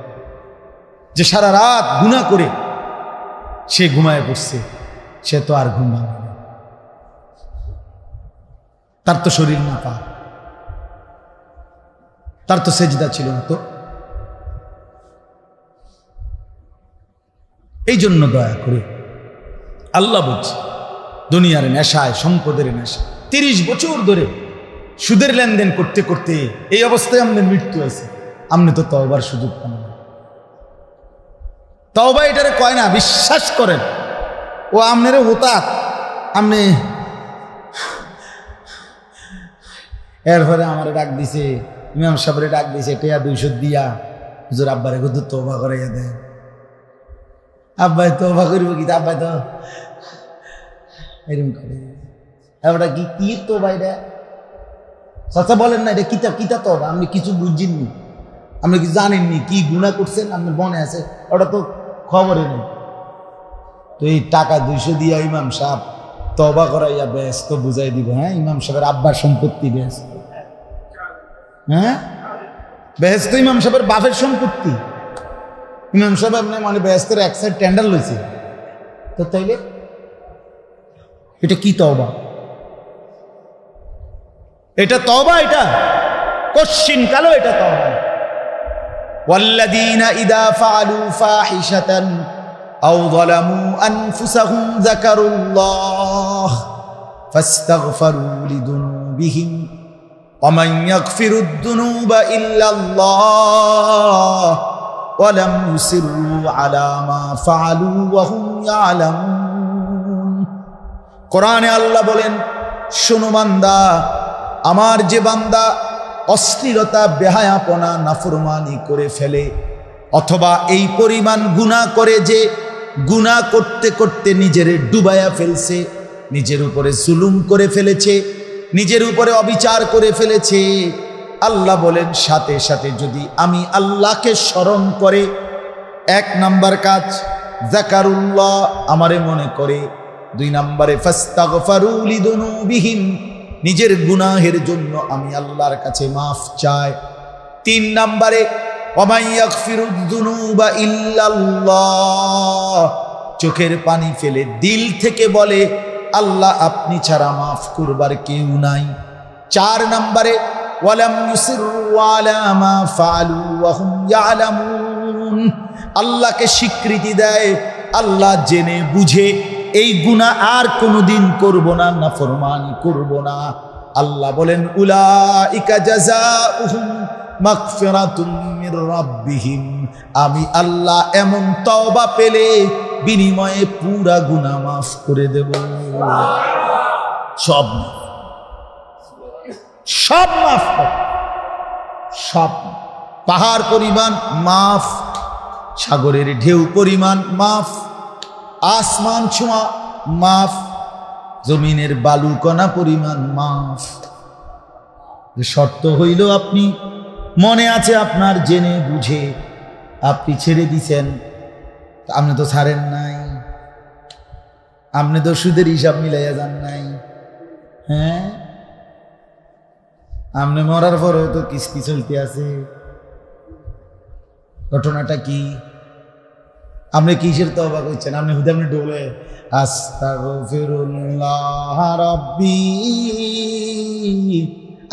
যে সারা রাত গুনাহ করে সে ঘুমায় পড়ছে, সে তো আর ঘুম ভাঙবে না, তার তো শরীর না পা, তার তো সেজদা ছিল না। তো এই জন্য দয়া করে আল্লাহ বলছে, দুনিয়ার নেশায়, সম্পদের নেশা 30 বছর ধরে সুদের লেনদেন করতে করতে এই অবস্থায় আমাদের মৃত্যু হয়েছে। আপনি তো তওবার সুযোগ পান না। তওবা এটারে কয় না, বিশ্বাস করেন ও আপনারে হোতাত। আপনি এরপরে আমার ডাক দিছে, ইমাম সাহেবরে ডাক দিছে, টেয়া 200 দিয়া হুজুর আব্বারে কত তওবা করাইয়া দেন। আব্বাই তওবা করিব কি? আব্বাই তো এরকম করে। এবারটা কি কি তওবা? এটা চাচা বলেন না, এটা কিতা কিতা তওবা? আপনি কিছু বুঝছেননি, আপনি কি জানেননি কি গুনাহ করছেন? আপনার মনে আছে? ওটা তো খবরই নেই। তো এই টাকা 200 দিয়া ইমাম সাহেব তওবা করাইয়া ব্যস্ত বুঝাই দিব। হ্যাঁ, ইমাম সাহেবের আব্বার সম্পত্তি ব্যস্ত, হ্যাঁ ব্যস্ত ইমাম সাহেবের বাপের সম্পত্তি। ইমাম সাহেব আপনার মানে ব্যস্তের এক সাইড টেন্ডার লইছে। তো তাইলে এটা কি তওবা? এটা তওবা? এটা কশ্চিন কালো এটা তওবা। ওয়াল্লাযীনা ইযা ফাআলু ফাহিশাতান আও যালামু আনফুসাহুম যাকারুল্লাহ ফাস্তাগফিরু লিযুনুবিহিম ওয়া মান ইয়াগফিরুদ যুনুবা ইল্লাল্লাহ ওয়া লাম ইউসিররু আলা মা ফাআলু ওয়া হুম ইয়ালামুন। কোরআনে আল্লাহ বলেন, শোনো বান্দা, আমার যে বান্দা অশ্লীলতা, বেহায়াপনা, নাফরমানি করে ফেলে, অথবা এই পরিমাণ গুনাহ করে যে গুনাহ করতে করতে নিজের ডুবায়া ফেলছে, নিজের উপরে জুলুম করে ফেলেছে, নিজের উপরে অবিচার করে ফেলেছে, আল্লাহ বলেন সাথে সাথে যদি আমি আল্লাহকে স্মরণ করে, 1 নাম্বার কাজ যাকারুল্লাহ, আমারে মনে করে। 2 নম্বরে ফাস্তাগফিরু লিযুনুবিহিম, নিজের গুনাহের জন্য আমি আল্লাহর কাছে মাফ চাই। 3 নম্বরে ওয়া মান ইয়াগফিরুদ যুনুবা ইল্লাল্লাহ, চোখের পানি ফেলে দিল থেকে বলে, আল্লাহ আপনি ছাড়া মাফ করবার কেউ নাই। 4 নম্বরে ওয়া লাম ইউসিররু আলা মা ফাআলু ওয়া হুম ইয়ালামুন, আল্লাহকে স্বীকৃতি দেয়, আল্লাহ জেনে বুঝে এই গুনাহ আর কোনোদিন করব না, নাফরমানি করব না। আল্লাহ বলেন উলাইকা জাযাউহুম মাগফিরাতুম মির রাব্বিহিম, আমি আল্লাহ এমন তওবা পেলে বিনিময়ে পুরা গুনাহ মাফ করে দেব। সব সব মাফ, সব পাহাড় পরিমাণ মাফ, সাগরের ঢেউ পরিমাণ মাফ, আসমান ছোঁয়া মাফ, জমিনের বালুকণা পরিমাণ মাফ। শর্ত হইল আপনি মনে আছে আপনার, জেনে বুঝে আপনি ছেড়ে দিছেন। আপনি তো ছাড়েন নাই, আপনি তো সুদের হিসাব মিলাইয়া যান নাই। হ্যাঁ, আপনি মরার পরেও তো কিস্তি চলতে আছে। ঘটনাটা কি? আপনি কিসের তওবা করছেন? আপনি হুদে আপনি ডোলে আস্তাগফিরুল্লাহ রাব্বি,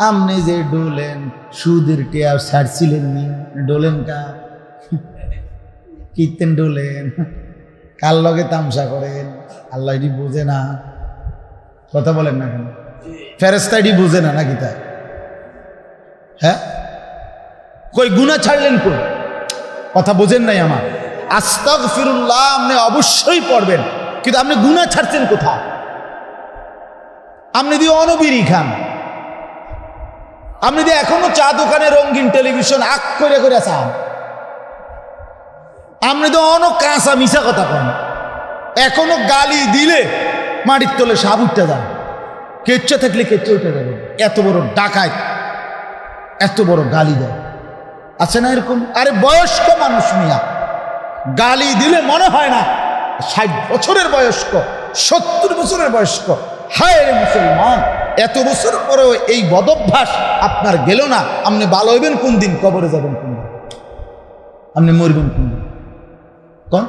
আপনি যে ডোলেন সুদের টিয়া ছাড়ছিলেন নি, ডোলেন কা কীর্তেন ডোলেন, কার লগে তামসা করেন? আল্লাহ এটি বোঝে না? কথা বলেন না কেন? ফেরেশতা এটি বোঝে না নাকি? তাই হ্যাঁ, কই গুনাহ ছাড়লেন কই? কথা বোঝেন নাই আমার। আস্তাগফিরুল্লাহ আপনি অবশ্যই পড়বেন, কিন্তু আপনি গুনাহ ছাড়ছেন কোথায়? আপনি দিয়ে অনবিরি খান, আপনি দিয়ে এখনো চা দোকানে রঙিন টেলিভিশন আক করে করে চান, আপনি তো অন কাঁচা মিশা কথা কন, এখনো গালি দিলে মাটির তলে সাপ উঠতে যান, কেচ্চা থাকলে কেচ্চা উঠে যাবে। এত বড় ডাকাত, এত বড় গালি দেয়। আছে না এরকম? আরে বয়স্ক মানুষ মিয়া, গালি দিলে মনে হয় না 60 বছরের বয়স্ক, 70 বছরের বয়স্ক। হায় রে মুসলমান, এত বছর পরেও এই বদভ্যাস আপনার গেল না। আপনি ভালো হইবেন কোন দিন? কবরে যাবেন কোন দিন? আপনি মরবেন কোন দিন? কোন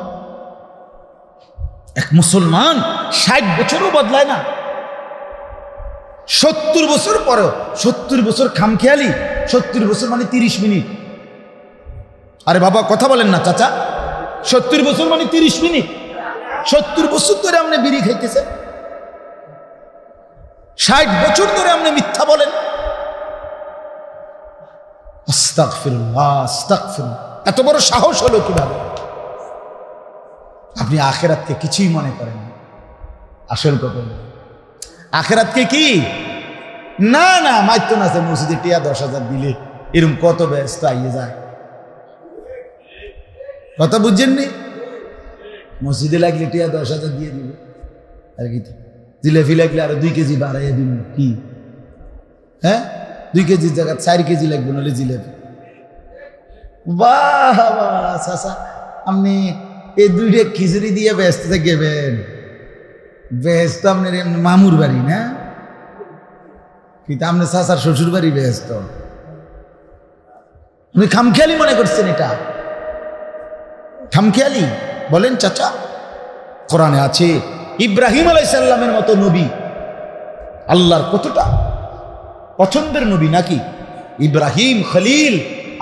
এক মুসলমান 60 বছরও বদলায় না, 70 বছর পরেও। 70 বছর খামখেয়ালি, 70 বছর মানে 30 মিনিট। আরে বাবা কথা বলেন না চাচা, 70 বছর মানে 30 মিনিট। 70 বছর ধরে আপনি বিড়ি খাইতেছেন, 60 বছর ধরে আপনি মিথ্যা বলেন। আস্তাগফিরুল্লাহ, আস্তাগফিরুল্লাহ। এত বড় সাহস হলো কিভাবে? আপনি আখিরাতকে কিছুই মনে করেন না। আসল কথা আখিরাতকে কি না না মাইতো না, মসজিদে টিয়া 10,000 দিলে এরকম কত ব্যস্ত আইয়ে যায়। কথা বুঝছেননি? মসজিদে লাগলে টিয়া 10,000 দিয়ে দিবে, আর কি জিলেপি লাগলে আরো 2 কেজি বাড়াইয়া দিব। কি হ্যাঁ, 2 কেজির জায়গা 4 কেজি লাগবে নাহলে জিলেপি। বাহ বাহ চাচা, আপনি এই 2টা খিচুড়ি দিয়ে ব্যস্ত থাকবেন। ব্যস্ত আপনার মামুর বাড়ি না, কিন্তু আপনার চাচার শ্বশুর বাড়ি ব্যস্ত। আপনি খামখেয়ালি মনে করছেন, এটা খামখেয়ালি বলেন চাচা। কোরআনে আছে ইব্রাহিম আলাইহিস সালামের মতো নবী আল্লাহর কতটা পছন্দের নবী নাকি? ইব্রাহিম খলিল,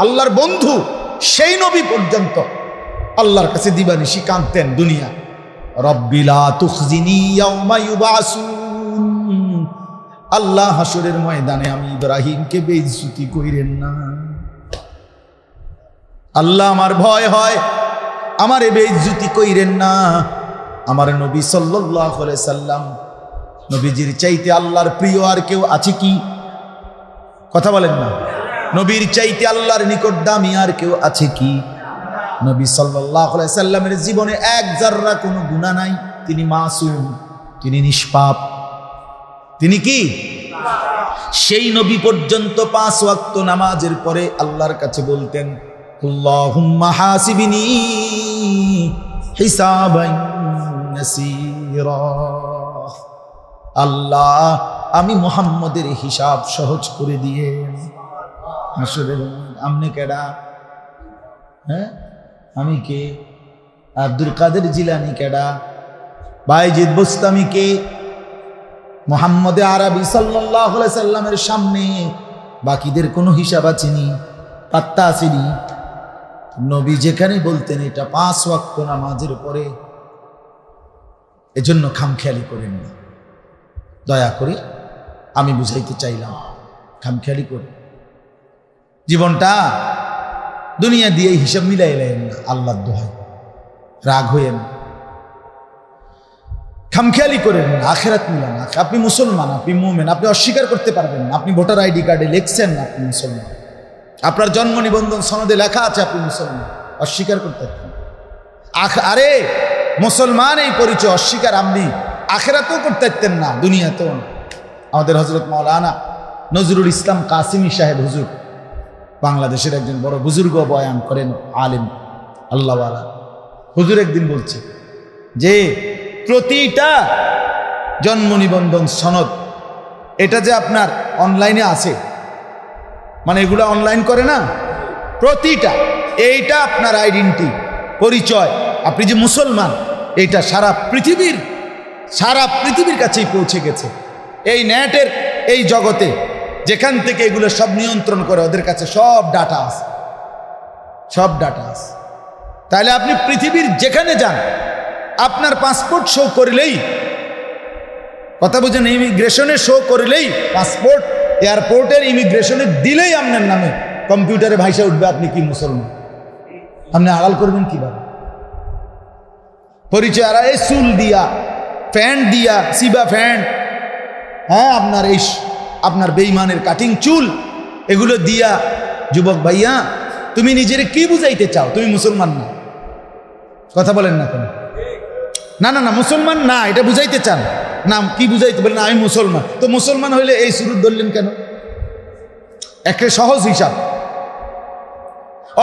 আল্লাহর বন্ধু, সেই নবী পর্যন্ত আল্লাহর কাছে দিবানিশি কাঁদতেন দুনিয়া। রব্বি লা তুখজিনি ইয়াউমা ইউবাসুন, আল্লাহ হাসরের ময়দানে আমি ইব্রাহিমকে বেইজ্জতি কইরেন না। আল্লাহ আমার ভয় হয়, আমারে বেইজ্জতি কইরেন না। আমার নবী সাল্লাল্লাহু আলাইহি সাল্লাম, নবীজির চাইতে আল্লাহর প্রিয় আর কেউ আছে কি? কথা বলেন না। নবীর চাইতে আল্লাহর নিকট দামি আর কেউ আছে কি? নবী সাল্লাল্লাহু আলাইহি সাল্লামের জীবনে এক জাররা কোনো গুনাহ নাই। তিনি মাসুম, তিনি নিষ্পাপ। তিনি কি? সেই নবী পর্যন্ত 5 ওয়াক্ত নামাজের পরে আল্লাহর কাছে বলতেন, আল্লাহুম্মা হাসিবনি হিসাবান ইয়াসীরা। আল্লাহ আমি মুহাম্মদের হিসাব সহজ করে দিয়ে। আসলে আমনে কেডা? হ্যাঁ, আমি কে? আব্দুল কাদের জিলানী কেডা? বাইজিদ বুস্তামি কে? মুহাম্মদ আরবি সাল্লাল্লাহু আলাইহি সাল্লামের সামনে বাকিদের কোনো হিসাব আছেনি? পাত্তা আসেনি। নবী যেখানে বলতেন এটা 5 ওয়াক্ত নামাজের পরে। এজন্য খামখেয়ালি করেন না, দয়া করে আমি বুঝাইতে চাইলাম। খামখেয়ালি করে জীবনটা দুনিয়া দিয়ে হিসাব মিলাইলেন না, আল্লাহর দোহাই রাগ হইেন। খামখেয়ালি করেন না, আখিরাত মিলান। আপনি মুসলমান, আপনি মুমিন, আপনি অস্বীকার করতে পারবেন না। আপনি ভোটার আইডি কার্ডে লিখছেন না আপনি মুসলমান, আপনার জন্ম নিবন্ধন সনদে লেখা আছে আপনি মুসলমান, অস্বীকার করতে পারবেন। আরে মুসলমান এই পরিচয় অস্বীকার আপনি আখিরাতেও করতে পারতেন না, দুনিয়াতেও না। আমাদের হযরত মাওলানা নজরুল ইসলাম কাসিমি সাহেব হুজুর, বাংলাদেশের একজন বড় বুজুর্গ, বয়ান করেন, আলেম, আল্লাহওয়ালা হুজুর একদিন বলছে যে প্রতিটা জন্ম নিবন্ধন সনদ এটা যে আপনার অনলাইনে আছে, মানে এগুলা অনলাইন করে না, প্রতিটা এইটা আপনার আইডেন্টি, পরিচয়, আপনি যে মুসলমান, এইটা সারা পৃথিবীর কাছেই পৌঁছে গেছে। এই নেটের এই জগতে যেখান থেকে এগুলো সব নিয়ন্ত্রণ করে, ওদের কাছে সব ডাটা আছে, সব ডাটা আছে। তাহলে আপনি পৃথিবীর যেখানে যান, আপনার পাসপোর্ট শো করলেই, কথা বুঝেন, ইমিগ্রেশনে শো করলেই, পাসপোর্ট এয়ারপোর্টের ইমিগ্রেশনে দিলেই আপনার নামে কম্পিউটারে ভাইসা উঠবে আপনি কি মুসলমান। আপনি আড়াল করবেন কিভাবে? পরিচয় আর এই চুল দিয়া, প্যান্ট দিয়া, সিবা প্যান্ট, হ্যাঁ আপনার এই আপনার বেঈমানের কাটিং চুল, এগুলো দিয়া, যুবক ভাইয়া তুমি নিজের কি বুঝাইতে চাও? তুমি মুসলমান না, কথা বলেন না কেন? না না না, মুসলমান না, এটা বুঝাইতে চান না? কি বুঝাইতে বলেন? আমি মুসলমান। তো মুসলমান হইলে এই শুরু ধরলেন কেন? একটা সহজ হিসাব,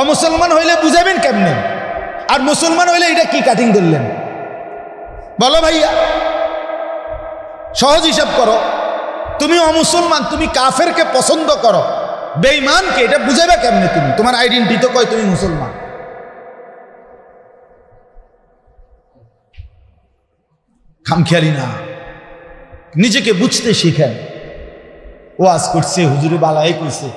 অমুসলমান হইলে বুঝাবেন কেমনে? আর মুসলমান হইলে এটা কি কাটিং ধরলেন? বলো ভাইয়া, সহজ হিসাব করো। তুমি অমুসলমান, তুমি কাফেরকে পছন্দ করো, বেঈমানকে, এটা বুঝাবে কেমনে? তুমি তোমার আইডেন্টি তো কয় তুমি মুসলমান। খামখেয়ালি না, নিজেকে বুঝতে শিখেন। ওয়াজ করছে হুজুরে বালাই কইছে,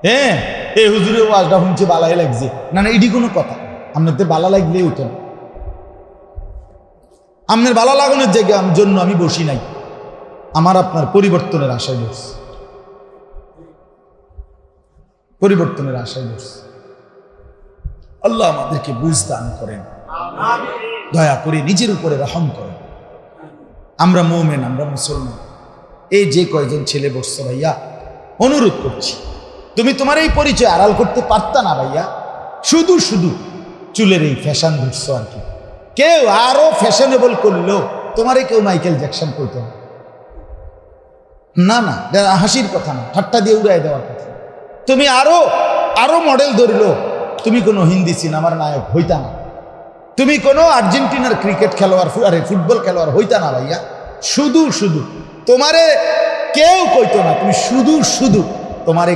হ্যাঁ এই হুজুরে ওয়াজটা শুনছে বালাই লাগছে, না না এটি কোনো কথা? আপনাদের বালা লাগলেই হতো না। আপনার বালা লাগানোর জায়গার জন্য আমি বসি নাই, আমার আপনার পরিবর্তনের আশায় বসছি, পরিবর্তনের আশায় বসছি। আল্লাহ আমাদেরকে বুঝ দান করেন, দয়া করে নিজের উপরে রহম করেন। আমরা মুমিন, আমরা মুসলমান। এই যে কয়জন ছেলে বসছে ভাইয়া, অনুরোধ করছি, তুমি তোমার এই পরিচয় আড়াল করতে পারতা না ভাইয়া? শুধু শুধু চুলের এই ফ্যাশন ধরছো আর কি। কেউ আরো ফ্যাশনেবল করলো, তোমারে কেউ মাইকেল জ্যাকসন করতো না। না না, হাসির কথা না, ঠাট্টা দিয়ে উড়াই দেওয়ার কথা। তুমি আরো আরো মডেল ধরলো, তুমি কোনো হিন্দি সিনেমার নায়ক হইতা না, তুমি কোনো আর্জেন্টিনার ক্রিকেট খেলোয়াড় আরে ফুটবল খেলোয়াড় হইতা না ভাইয়া। শুধু শুধু তোমারে কেউ কইতো না, তুমি শুধু শুধু তোমারে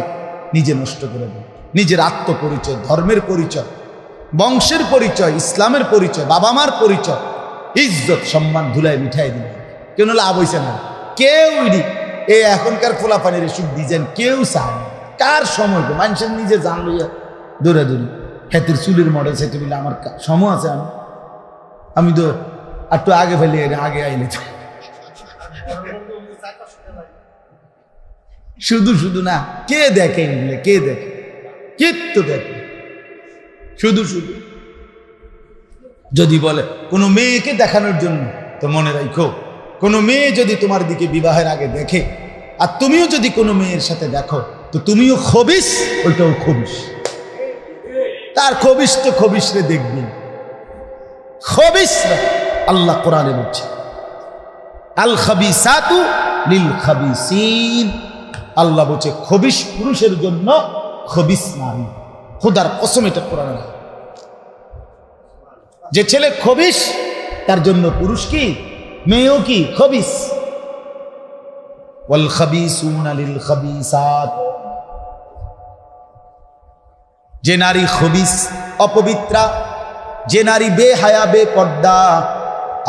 নিজে নষ্ট করে দাও। নিজের আত্মপরিচয়, ধর্মের পরিচয়, বংশের পরিচয়, ইসলামের পরিচয়, বাবা মার পরিচয়, ইজ্জত সম্মান ধুলায় মিঠাই দিল। কেউ লাভ হইছে না, কেউ এই এখনকার ফোলাপানির এসব ডিজাইন কেউ চায় না। কার সময়? মানুষের নিজে জান লইয়া দৌড়াদৌড়ি, হাতের চুলের মডেল সেটা বলে আমার সময় আছে? আমি তো একটু আগে ফেলে আগে আইলে তো শুধু শুধু না, কে দেখে এগুলো? কে দেখে? কিত্তু দেখে শুধু শুধু। যদি বলে কোনো মেয়েকে দেখানোর জন্য, তো মনে রাখো, কোনো মেয়ে যদি তোমার দিকে বিবাহের আগে দেখে, আর তুমিও যদি কোনো মেয়ের সাথে দেখো, তো তুমিও খবিস, ওইটাও খবিস। তার খবিস তো খবিস রে দেখবি, খবিস। আল্লাহ কোরআনে বলছে আল খাবিসাতু লিল খাবিসিন। আল্লাহ বলছে খবিস পুরুষের জন্য, খবিস নারী। খোদার কসম, এটা কোরআনে। যে ছেলে খবিস তার জন্য পুরুষ কি, মেয়েও কি খবিস। ওয়াল খাবিসুনা লিল খাবিসাত। যে নারী খবিস, অপবিত্রা, যে নারী বেহায়া বেপর্দা,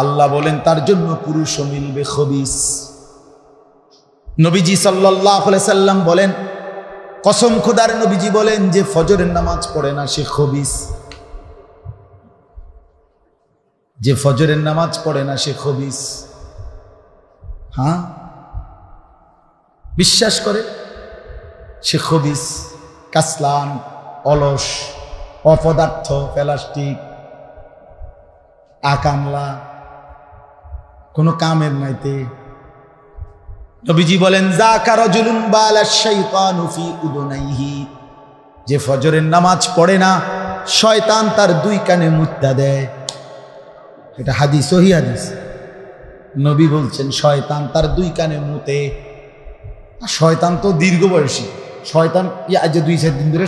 আল্লাহ বলেন তার জন্য পুরুষও মিলবে খবিস। নবীজি সাল্লাল্লাহু আলাইহি সাল্লাম বলেন, কসম খোদার, নবীজি বলেন যে ফজরের নামাজ পড়ে না সে খবিস। যে ফজরের নামাজ পড়ে না সে খবিস। হ্যাঁ, বিশ্বাস করে সে খবিস। কাসলান, অলস, অপদার্থ, প্লাস্টিক, আকামলা, কোনো কামের নাইতে। নবীজি বলেন যাকা রাজুলুন বালা শাইতানু ফি উদুনাইহি। যে ফজরের নামাজ পড়ে না, শয়তান তার দুই কানে মুত্তা দেয়। এটা হাদিস, সহিহ হাদিস। নবী বলছেন শয়তান তার দুই কানে মুতে। শয়তান তো দীর্ঘ বয়সী। শয়তান আজ 2-4 দিন ধরে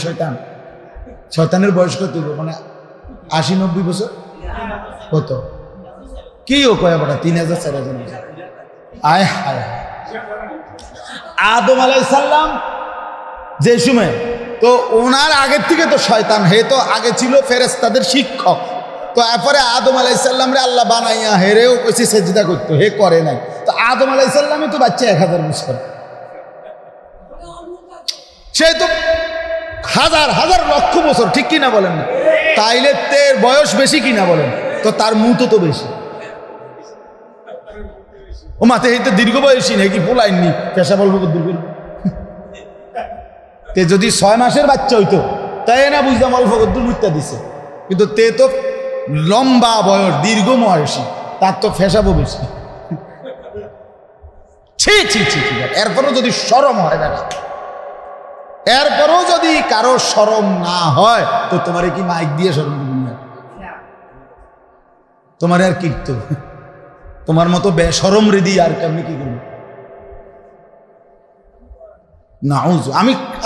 শয়তানের বয়স কত? মানে 80-90 বছর। কত কি ও কয় বড় 3000-4000। আয় হায়, আদম আলাইহিস সালাম যে সময়, তো ওনার আগের থেকে তো শয়তান, হে তো আগে ছিল ফেরেশতাদের শিক্ষক। তো এরপরে আদম আলাইহিস সালাম রে আল্লাহ বানাইয়া হেরেও কইছে সেজদা করতে, হে করে নাই। তো আদম আলাইহিস সালামই তো বাচ্চা 1000 বছর, সে তো হাজার হাজার লক্ষ বছর, ঠিক কিনা বলেন না? তাইলে তের বয়স বেশি কিনা বলেন? তো তার মুতো তো বেশি। ও মাথে হইতে দীর্ঘ বয়সী নাকি পোলাইননি, পেশা বলবো দীর্ঘ। তে যদি 6 মাসের বাচ্চা হইতো তাই না বুঝতাম অল্প কদ্দুর মুত্যা দিছে, কিন্তু তে তো লম্বা বয়স, দীর্ঘ বয়সী, তার তো ফেসাবো বেশি। ছি ছি ছি ছি। এরপরও যদি শরম হয় না, এরপরও যদি কারো শরম না হয়, তো তোমারে কি মাইক দিয়ে শরম দিবি না? তোমার আর কি, তো তোমার মতো বেশরম রেদি আর কেমনি কি করবো? না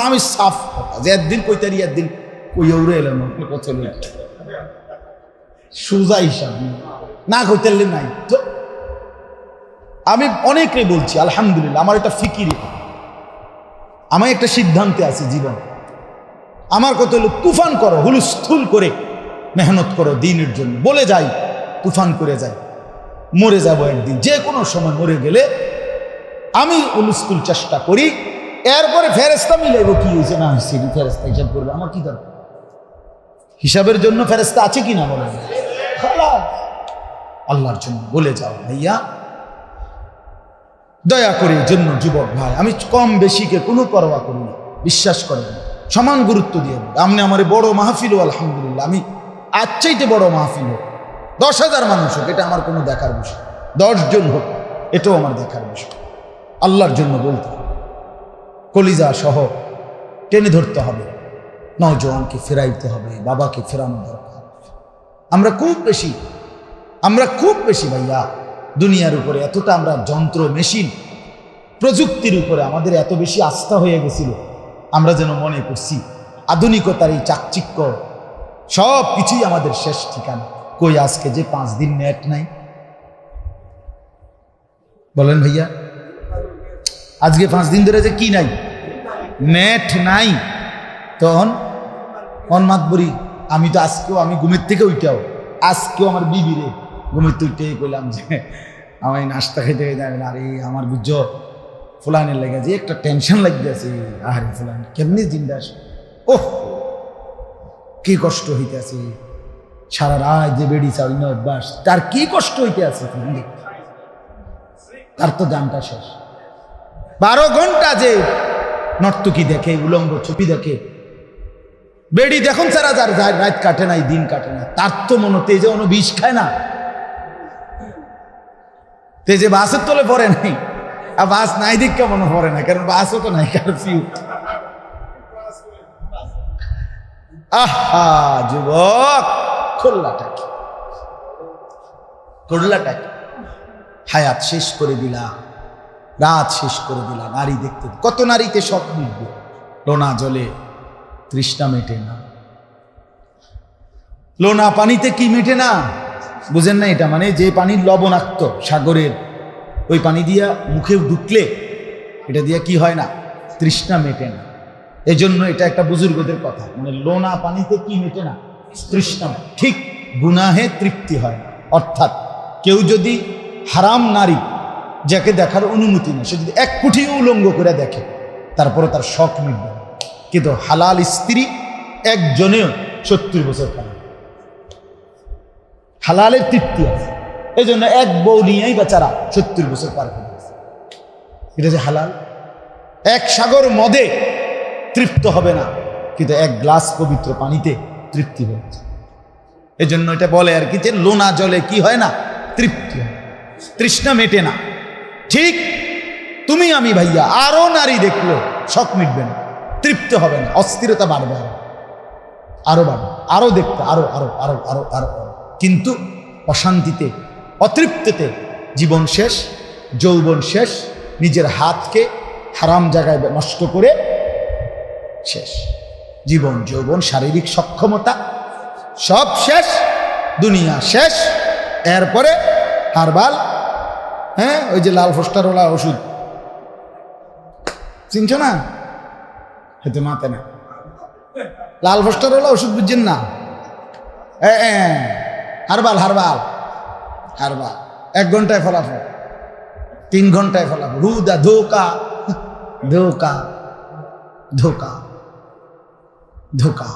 আমি সাফ যে একদিন কইতারি একদিন ওই উড়ে এলাম কত লোক সোজা হিসাব না করতে নাই তো। আমি অনেকে বলছি আলহামদুলিল্লাহ, আমার একটা ফিকিরি, আমার একটা সিদ্ধান্তে আছে জীবন। আমার কত লোক তুফান করো, হুলস্থুল করে মেহনত করো দিনের জন্য, বলে যাই তুফান করে যাই, মরে যাব একদিন, যে কোনো সময় মরে গেলে আমি হুলস্থুল চেষ্টা করি, এরপরে ফেরেস্তা মিলাইব কি হয়েছে না হয়েছে, ফেরেস্তা হিসাব করবে, আমার কি দরকার? হিসাবের জন্য ফেরেস্তা আছে কিনা বলে, আল্লাহর জন্য বলে যাও ভাইয়া। দয়া করে জন্য যুবক ভাই, আমি কম বেশিকে কোনো পরোয়া করি না, বিশ্বাস করেন, সমান গুরুত্ব দিয়ে আপনি আমার বড় মাহফিল, আলহামদুলিল্লাহ, আমি আজ চাইতে বড় মাহফিল হোক, 10,000 মানুষ হোক, এটা আমার কোনো দেখার বিষয়, 10 জন হোক, এটাও আমার দেখার বিষয়। আল্লাহর জন্য বলতে হবে, কলিজা সহ টেনে ধরতে হবে, নওজোয়ানকে ফেরাইতে হবে, বাবাকে ফেরানো দরকার। আমরা খুব বেশি ভাইয়া দুনিয়ার উপরে এতটা আমরা যন্ত্র মেশিন প্রযুক্তির উপরে আমাদের এত বেশি আস্থা হয়ে গেছিল, আমরা যেন মনে করছি আধুনিকতার এই চাকচিক্য সব কিছুই আমাদের শেষ ঠিকানা। কই আজকে যে 5 দিন নেট নাই, বলেন ভাইয়া, আজকে 5 দিন ধরে যে কি নাই, নেট নাই, তখন মাতবরি আমি তো আজকেও, আমি ঘুমের থেকে উঠাও, আজকেও আমার বিবিরে ঘুমের থেকে উঠেই কইলাম যে আমার নাস্তা খেতে খেতে আরে আমার বুঝ ফুলানের লেগে যে একটা টেনশন লাগতেছে, আরে ফুলান কেমনি জিন্দাস, ওহ কি কষ্ট হইতে আছে, সারা রাত যে বেড়ি চাউল না অভ্যাস, তার কি কষ্ট হইতে আছে, তার তো জানটা শেষ। 12 ঘন্টা যে নর্তকী দেখে, উলঙ্গ ছবি দেখে, বেড়ি দেখুন সারা যার রাত কাটে নাই, দিন কাটে না, তার তো মনে তেজে কোনো বিষ খায় না, তেজে বাসের তলে পড়ে নাই, আর বাস নাই দিকে মনে পড়ে না, কারণ বাসও তো নাই, কারফিউ। আহা যুবক, করলাটা কি? হায়াত শেষ করে দিলা, রাত শেষ করে দিলা, নারী দেখতে, কত নারীতে সব মিটবে, লোনা জলে তৃষ্ণা মেটে না, লোনা পানিতে কি মেটে না, বুঝেন না? এটা মানে যে পানির লবণাক্ত সাগরের, ওই পানি দিয়া মুখে ঢুকলে এটা দিয়া কি হয় না, তৃষ্ণা মেটে না। এই জন্য এটা একটা বুজুর্গদের কথা, মানে লোনা পানিতে কি মেটে না, তৃষ্ণা। ঠিক গুনাহে তৃপ্তি হয় না, অর্থাৎ কেউ যদি হারাম নারী যাকে দেখার অনুমতি নেই, সে যদি 1 কোটি উলঙ্গ করে দেখে, তারপরে তার শখ মিটবে না। কিন্তু হালাল স্ত্রী একজনেও 70 বছর খাবে, হালালের তৃপ্তি আছে, এই জন্য 1 বউ নিয়েই বেচারা 70 বছর পার করে গেছে। এটা যে হালাল, 1 সাগর মদে তৃপ্ত হবে না, কিন্তু 1 গ্লাস পবিত্র পানিতে তৃপ্তি হয়েছে। এই জন্য এটা বলে আর কি, যে লোনা জলে কি হয় না, তৃপ্তি হয়, তৃষ্ণা মেটে না। ঠিক তুমি আমি ভাইয়া আরো নারী দেখলো শখ মিটবে না, তৃপ্তি হবে না, অস্থিরতা বাড়বে, আরো বাড়বে, আরো দেখতে, আরো আরো আরো আরো আরো, কিন্তু অশান্তিতে, অতৃপ্তিতে জীবন শেষ, যৌবন শেষ, নিজের হাতকে হারাম জায়গায় নষ্ট করে শেষ, জীবন যৌবন শারীরিক সক্ষমতা সব শেষ, দুনিয়া শেষ। এরপরে হারবাল, হ্যাঁ ওই যে লাল ফোস্টারওয়ালা ওষুধ চিনছো না, হেতে মাতে না, লাল ফোস্টারওয়ালা ওষুধ বুঝছেন না, হারবাল হারবাল হারবাল, 1 ঘন্টায় ফলাফল, 3 ঘন্টায় ফলাফল, হুদা ধোকা ধোকা ধোকা ধোকা।